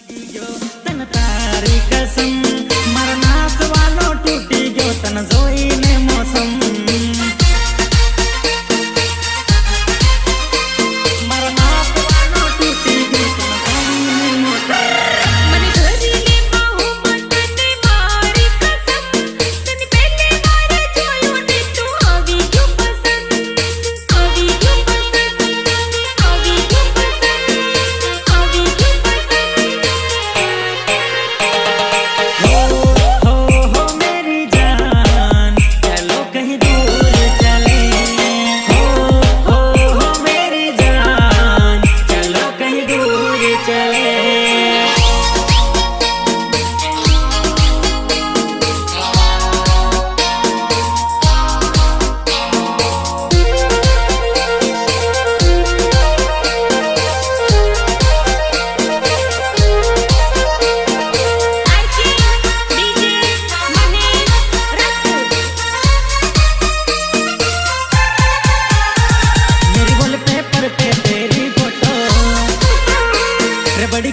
तन तारी कसम मरनास वालो टूटी गयो तन जोई ने मौसम मरनास वालो टूटी गयो तन जोई ने मौसम मने घरी ले बाहु मटने मारी कसम तने पहले बार जोयो ने तू आवी क्यों पसंद आवी क्यों पसंद आवी क्यों पसंद आवी क्यों पसंद हो मेरी जान चलो कहीं दूर चले हो मेरी जान चलो कहीं दूर चले आईची डीजे महेश राजपूत मेरी वॉलपेपर पे तेरी फोटो रे बड़ी